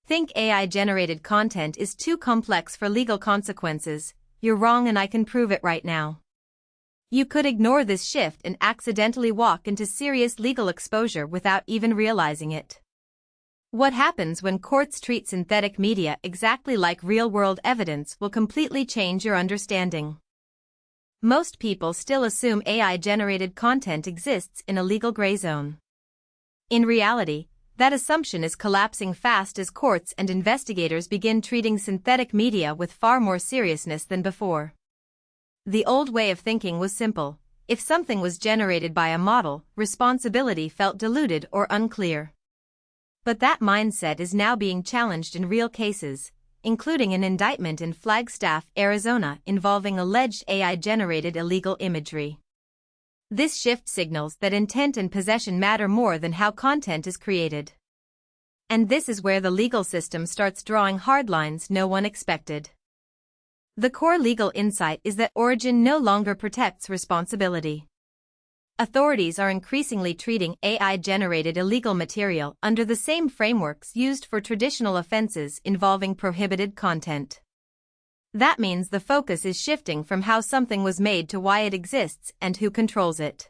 Think AI-generated content is too complex for legal consequences. You're wrong and I can prove it right now. You could ignore this shift and accidentally walk into serious legal exposure without even realizing it. What happens when courts treat synthetic media exactly like real-world evidence will completely change your understanding. Most people still assume AI-generated content exists in a legal gray zone. In reality, that assumption is collapsing fast as courts and investigators begin treating synthetic media with far more seriousness than before. The old way of thinking was simple. If something was generated by a model, responsibility felt diluted or unclear. But that mindset is now being challenged in real cases, including an indictment in Flagstaff, Arizona, involving alleged AI-generated illegal imagery. This shift signals that intent and possession matter more than how content is created. And this is where the legal system starts drawing hard lines no one expected. The core legal insight is that origin no longer protects responsibility. Authorities are increasingly treating AI-generated illegal material under the same frameworks used for traditional offenses involving prohibited content. That means the focus is shifting from how something was made to why it exists and who controls it.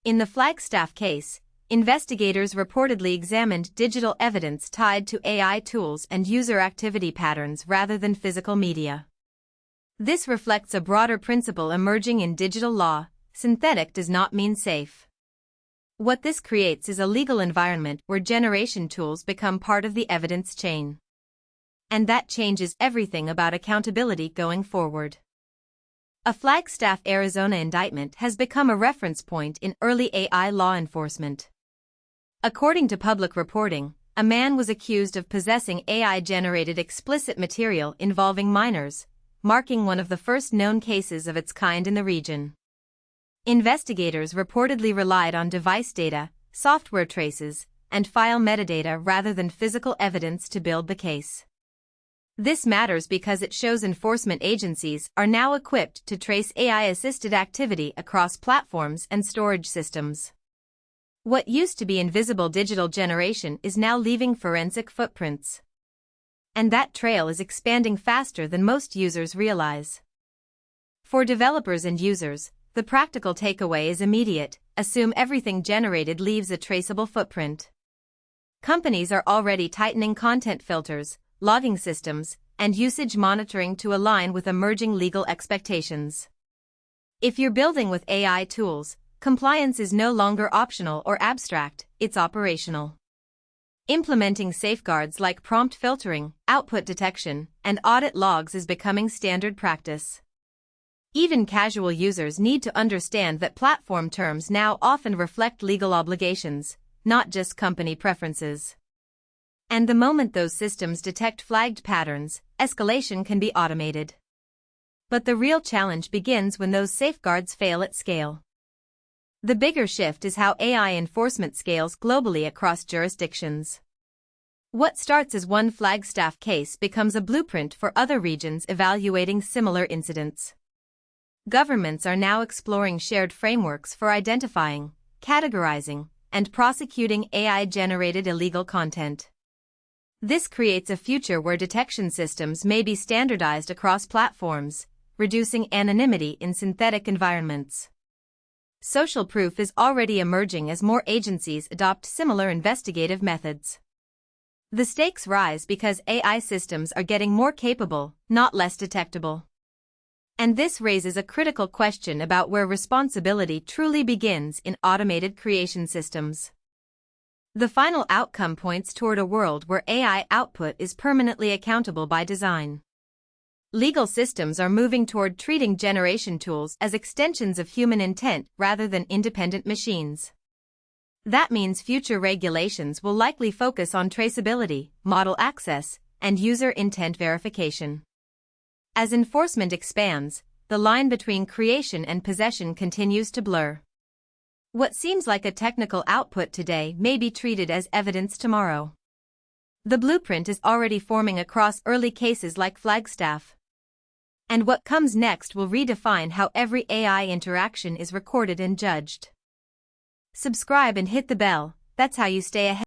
In the Flagstaff case, investigators reportedly examined digital evidence tied to AI tools and user activity patterns rather than physical media. This reflects a broader principle emerging in digital law: synthetic does not mean safe. What this creates is a legal environment where generation tools become part of the evidence chain. And that changes everything about accountability going forward. A Flagstaff, Arizona indictment has become a reference point in early AI law enforcement. According to public reporting, a man was accused of possessing AI-generated explicit material involving minors, marking one of the first known cases of its kind in the region. Investigators reportedly relied on device data, software traces, and file metadata rather than physical evidence to build the case. This matters because it shows enforcement agencies are now equipped to trace AI-assisted activity across platforms and storage systems. What used to be invisible digital generation is now leaving forensic footprints. And that trail is expanding faster than most users realize. For developers and users, the practical takeaway is immediate: assume everything generated leaves a traceable footprint. Companies are already tightening content filters, logging systems, and usage monitoring to align with emerging legal expectations. If you're building with AI tools, compliance is no longer optional or abstract, it's operational. Implementing safeguards like prompt filtering, output detection, and audit logs is becoming standard practice. Even casual users need to understand that platform terms now often reflect legal obligations, not just company preferences. And the moment those systems detect flagged patterns, escalation can be automated. But the real challenge begins when those safeguards fail at scale. The bigger shift is how AI enforcement scales globally across jurisdictions. What starts as one Flagstaff case becomes a blueprint for other regions evaluating similar incidents. Governments are now exploring shared frameworks for identifying, categorizing, and prosecuting AI-generated illegal content. This creates a future where detection systems may be standardized across platforms, reducing anonymity in synthetic environments. Social proof is already emerging as more agencies adopt similar investigative methods. The stakes rise because AI systems are getting more capable, not less detectable. And this raises a critical question about where responsibility truly begins in automated creation systems. The final outcome points toward a world where AI output is permanently accountable by design. Legal systems are moving toward treating generation tools as extensions of human intent rather than independent machines. That means future regulations will likely focus on traceability, model access, and user intent verification. As enforcement expands, the line between creation and possession continues to blur. What seems like a technical output today may be treated as evidence tomorrow. The blueprint is already forming across early cases like Flagstaff. And what comes next will redefine how every AI interaction is recorded and judged. Subscribe and hit the bell, that's how you stay ahead.